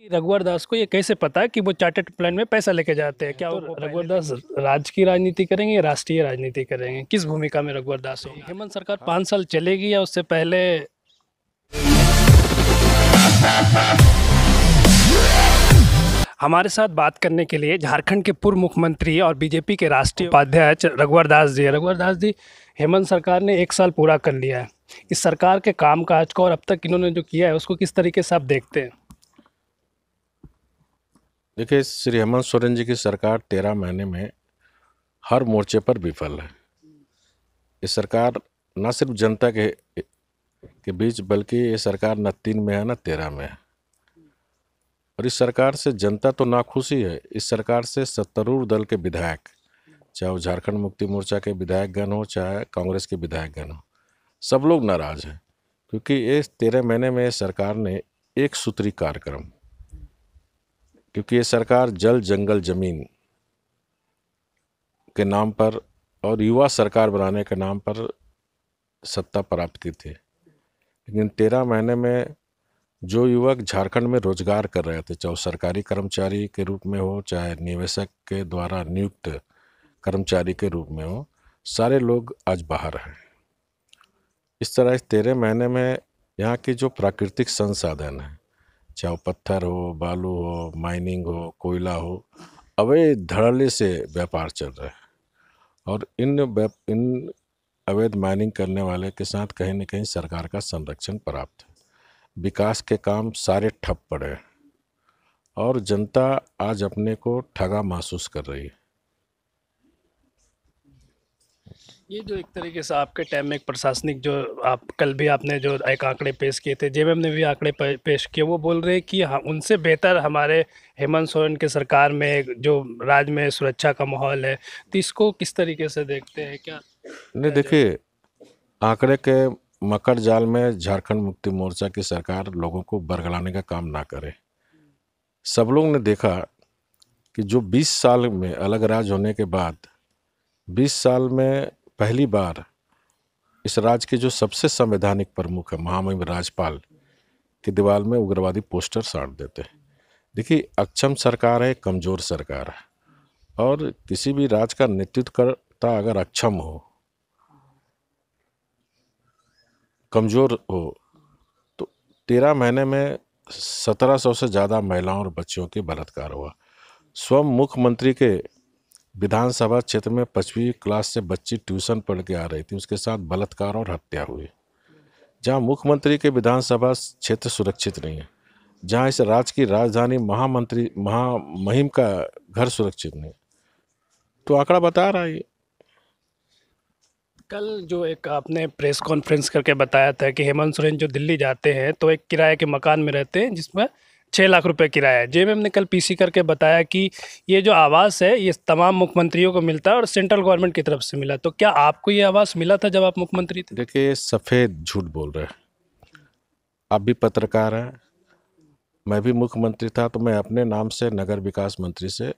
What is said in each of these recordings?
रघुवर दास को ये कैसे पता कि वो चार्टर्ड प्लेन में पैसा लेके जाते हैं? क्या तो रघुवर दास राज्य की राजनीति करेंगे या राष्ट्रीय राजनीति करेंगे? किस भूमिका में रघुवर दास होंगे? हेमंत सरकार 5 साल चलेगी या उससे पहले? हमारे साथ बात करने के लिए झारखंड के पूर्व मुख्यमंत्री और बीजेपी के राष्ट्रीय उपाध्यक्ष रघुवर दास जी। रघुवर दास जी, हेमंत सरकार ने 1 साल पूरा कर लिया है। इस सरकार के कामकाज को और अब तक इन्होंने जो किया है उसको किस तरीके से आप देखते हैं? देखिए, श्री हेमंत सोरेन जी की सरकार 13 महीने में हर मोर्चे पर विफल है। ये सरकार न सिर्फ जनता के बीच बल्कि ये सरकार न 3 में है न 13 में है। और इस सरकार से जनता तो नाखुश ही है। इस सरकार से सत्तारूढ़ दल के विधायक, चाहे वो झारखंड मुक्ति मोर्चा के विधायकगण हो चाहे कांग्रेस के विधायकगण हो, सब लोग नाराज हैं। क्योंकि ये 13 महीने में सरकार ने एक सूत्री कार्यक्रम, क्योंकि ये सरकार जल जंगल जमीन के नाम पर और युवा सरकार बनाने के नाम पर सत्ता प्राप्त की थी। लेकिन 13 महीने में जो युवक झारखंड में रोजगार कर रहे थे, चाहे सरकारी कर्मचारी के रूप में हो चाहे निवेशक के द्वारा नियुक्त कर्मचारी के रूप में हो, सारे लोग आज बाहर हैं। इस तरह इस 13 महीने में यहाँ की जो प्राकृतिक संसाधन है, चाहे वो पत्थर हो, बालू हो, माइनिंग हो, कोयला हो, अवैध धड़ल्ले से व्यापार चल रहा है। और इन अवैध माइनिंग करने वाले के साथ कहीं न कहीं सरकार का संरक्षण प्राप्त है। विकास के काम सारे ठप पड़े हैं और जनता आज अपने को ठगा महसूस कर रही है। ये जो एक तरीके से आपके टाइम में एक प्रशासनिक जो आप कल भी आपने जो एक आंकड़े पेश किए थे, जेएमएम ने भी आंकड़े पेश किए, वो बोल रहे हैं कि उनसे बेहतर हमारे हेमंत सोरेन के सरकार में जो राज्य में सुरक्षा का माहौल है। तो इसको किस तरीके से देखते हैं? क्या नहीं, देखिए, आंकड़े के मकर जाल में झारखंड मुक्ति मोर्चा की सरकार लोगों को बरगलाने का काम ना करे। सब लोग ने देखा कि जो 20 साल में अलग राज्य होने के बाद 20 साल में पहली बार इस राज्य के जो सबसे संवैधानिक प्रमुख है, महामहिम राज्यपाल की दीवार में उग्रवादी पोस्टर साट देते हैं। देखिए, अक्षम सरकार है, कमजोर सरकार है। और किसी भी राज्य का नेतृत्व करता अगर अक्षम हो, कमज़ोर हो, तो 13 महीने में 1700 से ज़्यादा महिलाओं और बच्चियों के बलात्कार हुआ। स्वयं मुख्यमंत्री के विधानसभा क्षेत्र में 5वीं क्लास से बच्ची ट्यूशन पढ़ के आ रही थी, उसके साथ बलात्कार और हत्या हुई। जहां मुख्यमंत्री के विधानसभा क्षेत्र सुरक्षित नहीं है, जहां इस राज्य की राजधानी महामहिम का घर सुरक्षित नहीं, तो आंकड़ा बता रहा है। कल जो एक आपने प्रेस कॉन्फ्रेंस करके बताया था कि हेमंत सोरेन जो दिल्ली जाते हैं तो एक किराए के मकान में रहते हैं जिसमें 6 लाख रुपए किराया है। जेएमएम ने कल पीसी करके बताया कि ये जो आवास है ये तमाम मुख्यमंत्रियों को मिलता है और सेंट्रल गवर्नमेंट की तरफ से मिला। तो क्या आपको ये आवास मिला था जब आप मुख्यमंत्री थे? देखिए, सफ़ेद झूठ बोल रहे हैं। आप भी पत्रकार हैं, मैं भी मुख्यमंत्री था तो मैं अपने नाम से नगर विकास मंत्री से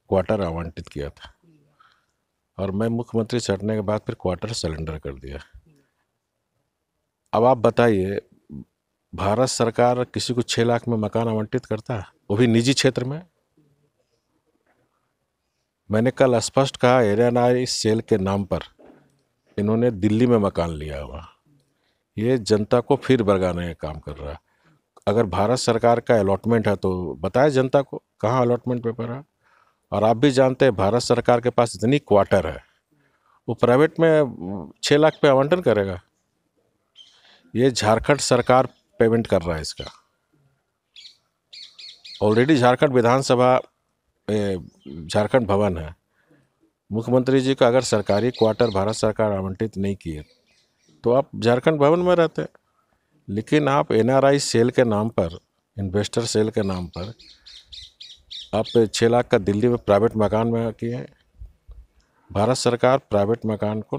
क्वार्टर आवंटित किया था और मैं मुख्यमंत्री चढ़ने के बाद फिर क्वार्टर सिलेंडर कर दिया। अब आप बताइए, भारत सरकार किसी को 6 लाख में मकान आवंटित करता है, वो भी निजी क्षेत्र में? मैंने कल स्पष्ट कहा, एएनआई सेल के नाम पर इन्होंने दिल्ली में मकान लिया हुआ। ये जनता को फिर भड़काने का काम कर रहा है। अगर भारत सरकार का अलॉटमेंट है तो बताए जनता को कहाँ अलॉटमेंट पेपर है। और आप भी जानते हैं, भारत सरकार के पास इतनी क्वार्टर है, वो प्राइवेट में 6 लाख पे आवंटन करेगा? ये झारखंड सरकार पेमेंट कर रहा है इसका। ऑलरेडी झारखंड विधानसभा झारखंड भवन है। मुख्यमंत्री जी का अगर सरकारी क्वार्टर भारत सरकार आवंटित नहीं किए तो आप झारखंड भवन में रहते। लेकिन आप एनआरआई सेल के नाम पर, इन्वेस्टर सेल के नाम पर आप 6 लाख का दिल्ली में प्राइवेट मकान में किए। भारत सरकार प्राइवेट मकान को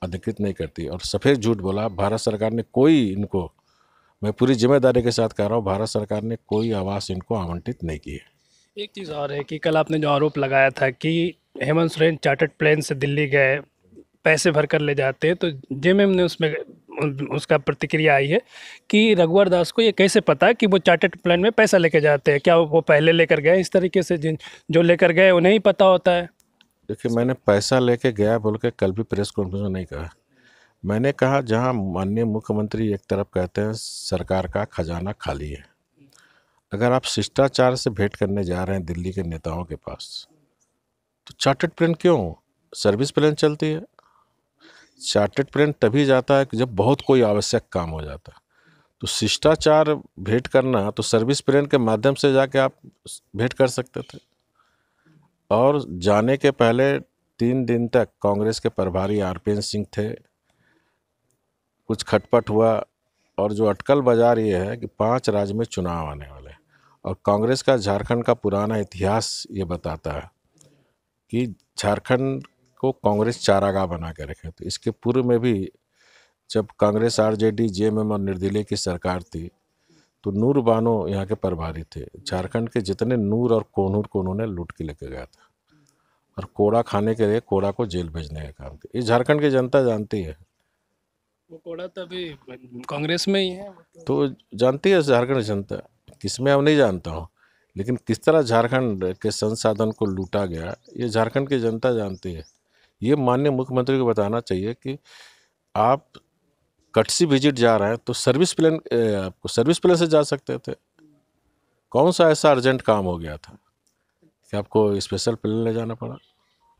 अधिकृत नहीं करती। और सफ़ेद झूठ बोला, भारत सरकार ने कोई इनको, मैं पूरी जिम्मेदारी के साथ कह रहा हूँ, भारत सरकार ने कोई आवास इनको आवंटित नहीं की है। एक चीज़ और है कि कल आपने जो आरोप लगाया था कि हेमंत सोरेन चार्टर्ड प्लेन से दिल्ली गए, पैसे भर कर ले जाते हैं, तो जेएमएम ने उसमें उसका प्रतिक्रिया आई है कि रघुवर दास को ये कैसे पता कि वो चार्टर्ड प्लेन में पैसा लेके जाते हैं? क्या वो पहले लेकर गए इस तरीके से? जिन जो लेकर गए उन्हें ही पता होता है। देखिए, मैंने पैसा लेके गया बोल के कल भी प्रेस कॉन्फ्रेंस में नहीं कहा। मैंने कहा जहां माननीय मुख्यमंत्री एक तरफ कहते हैं सरकार का खजाना खाली है, अगर आप शिष्टाचार से भेंट करने जा रहे हैं दिल्ली के नेताओं के पास, तो चार्टर्ड प्लेन क्यों? सर्विस प्लेन चलती है। चार्टर्ड प्लेन तभी जाता है कि जब बहुत कोई आवश्यक काम हो जाता है। तो शिष्टाचार भेंट करना तो सर्विस प्लेन के माध्यम से जाके आप भेंट कर सकते थे। और जाने के पहले 3 दिन तक कांग्रेस के प्रभारी आरपीएन सिंह थे, कुछ खटपट हुआ। और जो अटकल बाजार ये है कि 5 राज्य में चुनाव आने वाले हैं, और कांग्रेस का झारखंड का पुराना इतिहास ये बताता है कि झारखंड को कांग्रेस चारागाह बना के रखे थे। इसके पूर्व में भी जब कांग्रेस आरजेडी जेएमएम और निर्दलीय की सरकार थी तो नूर बानो यहाँ के प्रभारी थे। झारखंड के जितने नूर और कोनूर को उन्होंने लूट के लेके गया था, और कोड़ा खाने के लिए कोड़ा को जेल भेजने का काम किया। ये झारखंड की जनता जानती है। वो कोड़ा तो अभी कांग्रेस में ही है। तो जानती है झारखंड की जनता, किसमें अब नहीं जानता हूँ, लेकिन किस तरह झारखंड के संसाधन को लूटा गया ये झारखंड की जनता जानती है। ये माननीय मुख्यमंत्री को बताना चाहिए कि आप कटसी विजिट जा रहे हैं तो आपको सर्विस प्लेन से जा सकते थे। कौन सा ऐसा अर्जेंट काम हो गया था कि आपको स्पेशल प्लेन ले जाना पड़ा?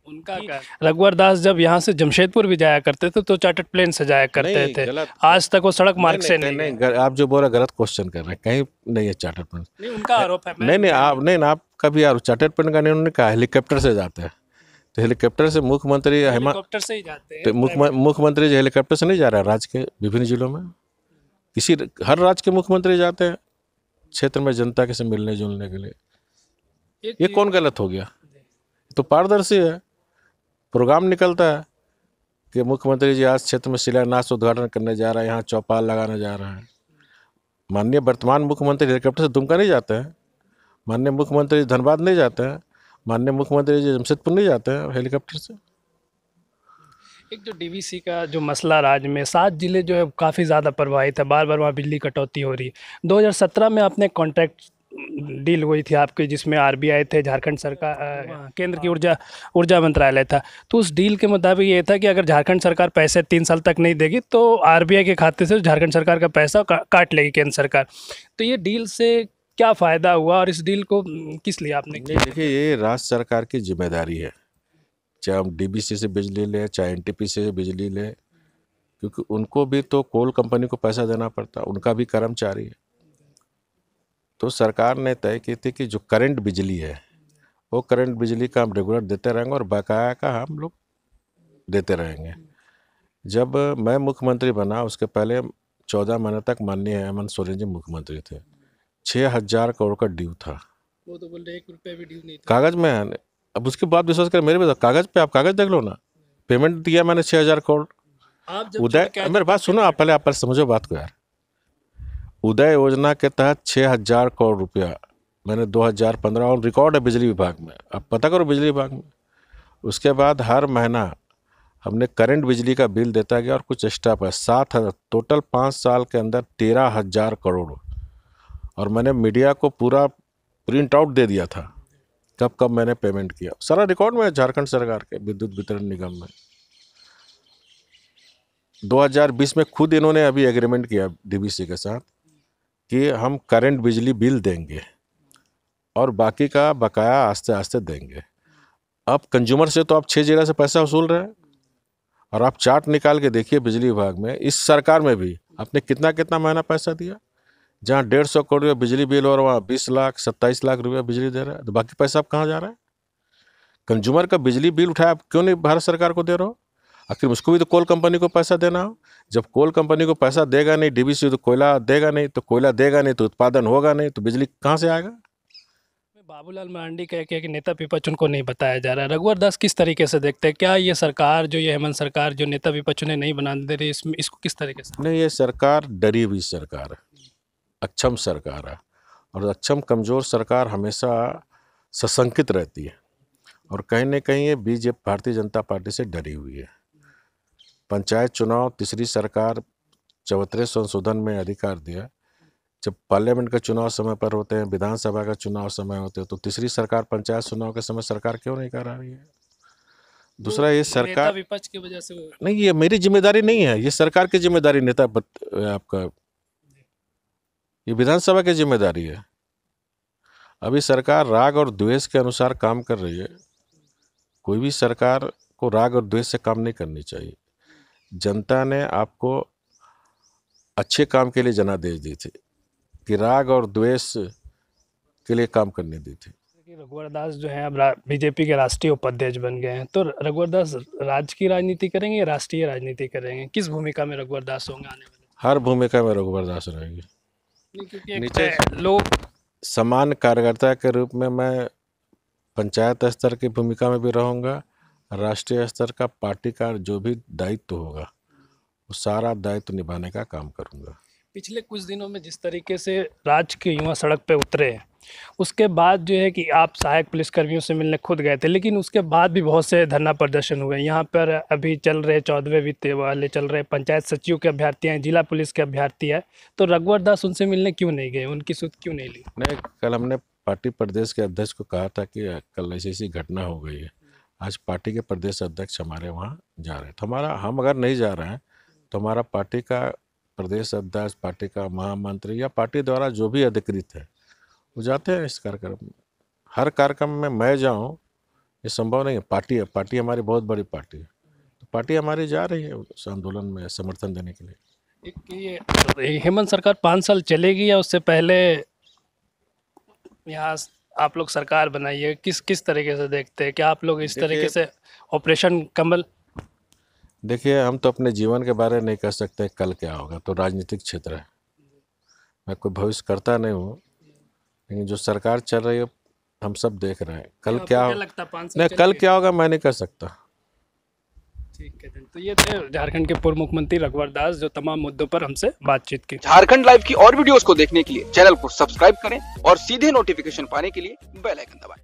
उनका क्या? रघुवर दास जब यहाँ से जमशेदपुर भी जाया करते थे तो चार्टर्ड प्लेन से जाया करते नहीं, थे। गलत। आज तक वो सड़क मार्ग से नहीं नहीं, गए। आप जो बोल रहे हैं गलत क्वेश्चन कर रहे हैं। कहीं नहीं है चार्टर्ड प्लेन। नहीं, उनका आरोप है। नहीं, आप कभी यार चार्टर्ड प्लेन का नहीं, उन्होंने कहा हेलीकॉप्टर से जाते हैं। तो हेलीकॉप्टर से मुख्यमंत्री हेलीकॉप्टर से ही जाते हैं। मुख्यमंत्री जो हेलीकॉप्टर से नहीं जा रहा है राज्य के विभिन्न जिलों में? हर राज्य के मुख्यमंत्री जाते हैं क्षेत्र में जनता के से मिलने जुलने के लिए। ये कौन गलत हो गया? तो पारदर्शी है, प्रोग्राम निकलता है कि मुख्यमंत्री जी आज क्षेत्र में शिलान्यास उद्घाटन करने जा रहे हैं, यहाँ चौपाल लगाने जा रहे हैं। माननीय वर्तमान मुख्यमंत्री हेलीकॉप्टर से दुमका नहीं जाते हैं, माननीय मुख्यमंत्री धनबाद नहीं जाते हैं, माननीय मुख्यमंत्री जी जमशेदपुर नहीं जाते हैं हेलीकॉप्टर से। एक जो डीवीसी का जो मसला राज्य में 7 जिले जो है काफ़ी ज़्यादा प्रभावित है, बार बार वहाँ बिजली कटौती हो रही है। 2017 में आपने कॉन्ट्रैक्ट डील हुई थी आपकी, जिसमें आरबीआई थे, झारखंड सरकार, केंद्र की ऊर्जा मंत्रालय था। तो उस डील के मुताबिक ये था कि अगर झारखंड सरकार पैसे 3 साल तक नहीं देगी तो आरबीआई के खाते से झारखंड सरकार का पैसा काट लेगी केंद्र सरकार। तो ये डील से क्या फ़ायदा हुआ और इस डील को किस लिए आपने किया? देखिए, ये राज्य सरकार की जिम्मेदारी है, चाहे हम डीबीसी से बिजली लें चाहे एनटीपीसी से बिजली लें, क्योंकि उनको भी तो कोल कंपनी को पैसा देना पड़ता, उनका भी कर्मचारी है। तो सरकार ने तय की थी कि जो करंट बिजली है वो करंट बिजली का हम रेगुलर देते रहेंगे और बकाया का हम लोग देते रहेंगे। जब मैं मुख्यमंत्री बना उसके पहले 14 महीने तक माननीय हेमंत सोरेन जी मुख्यमंत्री थे। 6,000 करोड़ का ड्यू था। वो तो बोल रहे 1 रुपये भी ड्यू नहीं था। कागज में है। अब उसके बाद विश्वास करें मेरे पे, कागज पे आप कागज देख लो ना, पेमेंट दिया मैंने 6,000 करोड़। आप जब उदय, मेरे बात सुनो, आप पहले समझो बात को यार। उदय योजना के तहत 6,000 करोड़ रुपया मैंने 2015 और रिकॉर्ड है बिजली विभाग में, आप पता करो बिजली विभाग में। उसके बाद हर महीना हमने करंट बिजली का बिल देता गया और कुछ एक्स्ट्रा पर 7,000, टोटल 5 साल के अंदर 13,000 करोड़। और मैंने मीडिया को पूरा प्रिंट आउट दे दिया था कब कब मैंने पेमेंट किया, सारा रिकॉर्ड में है झारखंड सरकार के विद्युत वितरण निगम में। 2020 में खुद इन्होंने अभी एग्रीमेंट किया डीवीसी के साथ कि हम करंट बिजली बिल देंगे और बाकी का बकाया आस्ते आस्ते देंगे। अब कंज्यूमर से तो आप 6 जिला से पैसा वसूल रहे हैं, और आप चार्ट निकाल के देखिए बिजली विभाग में इस सरकार में भी आपने कितना कितना महीना पैसा दिया। जहाँ 150 करोड़ रुपये बिजली बिल और वहाँ 20 लाख 27 लाख रुपये बिजली दे रहा है, तो बाकी पैसा आप कहाँ जा रहा है? कंज्यूमर का बिजली बिल उठाया आप क्यों नहीं भारत सरकार को दे रहे हो? आखिर उसको भी तो कोल कंपनी को पैसा देना हो। जब कोल कंपनी को पैसा देगा नहीं डीवीसी, तो कोयला देगा नहीं, तो कोयला देगा नहीं तो उत्पादन होगा नहीं, तो बिजली कहाँ से आएगा? बाबूलाल मरांडी कह के कि नेता विपक्ष उनको नहीं बताया जा रहा है। रघुवर दास किस तरीके से देखते हैं? क्या ये सरकार जो ये हेमंत सरकार जो नेता विपक्ष उन्हें नहीं बना दे रही, इसको किस तरीके से? नहीं, ये सरकार डरी हुई सरकार है, अक्षम सरकार है, और अक्षम कमज़ोर सरकार हमेशा सशंकित रहती है, और कहीं न कहीं ये बीजेपी भारतीय जनता पार्टी से डरी हुई है। पंचायत चुनाव तीसरी सरकार 74 संशोधन में अधिकार दिया। जब पार्लियामेंट का चुनाव समय पर होते हैं, विधानसभा का चुनाव समय होते हैं, तो तीसरी सरकार पंचायत चुनाव के समय सरकार क्यों नहीं करा रही है? दूसरा, ये नेता सरकार विपक्ष की वजह से नहीं, ये मेरी जिम्मेदारी नहीं है, ये सरकार की जिम्मेदारी, आपका ये विधानसभा की जिम्मेदारी है। अभी सरकार राग और द्वेष के अनुसार काम कर रही है। कोई भी सरकार को राग और द्वेष से काम नहीं करनी चाहिए। जनता ने आपको अच्छे काम के लिए जनादेश दी थी कि राग और द्वेष के लिए काम करने दी थी। रघुवर दास जो है अब बीजेपी के राष्ट्रीय उपाध्यक्ष बन गए हैं, तो रघुवर दास राज्य की राजनीति करेंगे या राष्ट्रीय राजनीति करेंगे? किस भूमिका में रघुवर दास होंगे आने वाले? हर भूमिका में रघुवर दास रहेंगे। क्योंकि नीचे लोग समान कार्यकर्ता के रूप में मैं पंचायत स्तर की भूमिका में भी रहूँगा। राष्ट्रीय स्तर का पार्टी का जो भी दायित्व होगा वो सारा दायित्व निभाने का काम करूँगा। पिछले कुछ दिनों में जिस तरीके से राज्य के युवा सड़क पे उतरे हैं, उसके बाद जो है कि आप सहायक पुलिसकर्मियों से मिलने खुद गए थे, लेकिन उसके बाद भी बहुत से धरना प्रदर्शन हुए। यहाँ पर अभी चल रहे 14वें वित्त वाले चल रहे पंचायत सचिव के अभ्यर्थी हैं, जिला पुलिस के अभ्यर्थी है, तो रघुवर दास उनसे मिलने क्यों नहीं गए? उनकी सुध क्यों नहीं ली? नहीं, कल हमने पार्टी प्रदेश के अध्यक्ष को कहा था कि कल ऐसी घटना हो गई है। आज पार्टी के प्रदेश अध्यक्ष हमारे वहाँ जा रहे हैं, तो हम अगर नहीं जा रहे हैं तो हमारा पार्टी का प्रदेश अध्यक्ष, पार्टी का महामंत्री या पार्टी द्वारा जो भी अधिकृत है वो जाते हैं इस कार्यक्रम में। हर कार्यक्रम में मैं जाऊं ये संभव नहीं है। पार्टी हमारी बहुत बड़ी पार्टी है, तो पार्टी हमारी जा रही है उस आंदोलन में समर्थन देने के लिए। ये हेमंत सरकार 5 साल चलेगी या उससे पहले यहाँ आप लोग सरकार बनाइए? किस तरीके से देखते हैं? क्या आप लोग इस तरीके से ऑपरेशन कमल? देखिए, हम तो अपने जीवन के बारे में नहीं कह सकते कल क्या होगा, तो राजनीतिक क्षेत्र है, मैं कोई भविष्य करता नहीं हूँ, लेकिन जो सरकार चल रही है हम सब देख रहे हैं। कल क्या नहीं, कल क्या होगा मैं नहीं कह सकता। ठीक है, तो ये थे झारखंड के पूर्व मुख्यमंत्री रघुवर दास, जो तमाम मुद्दों पर हमसे बातचीत की। झारखंड लाइव की और वीडियोस को देखने के लिए चैनल को सब्सक्राइब करें और सीधे नोटिफिकेशन पाने के लिए बेल आइकन दबाएं।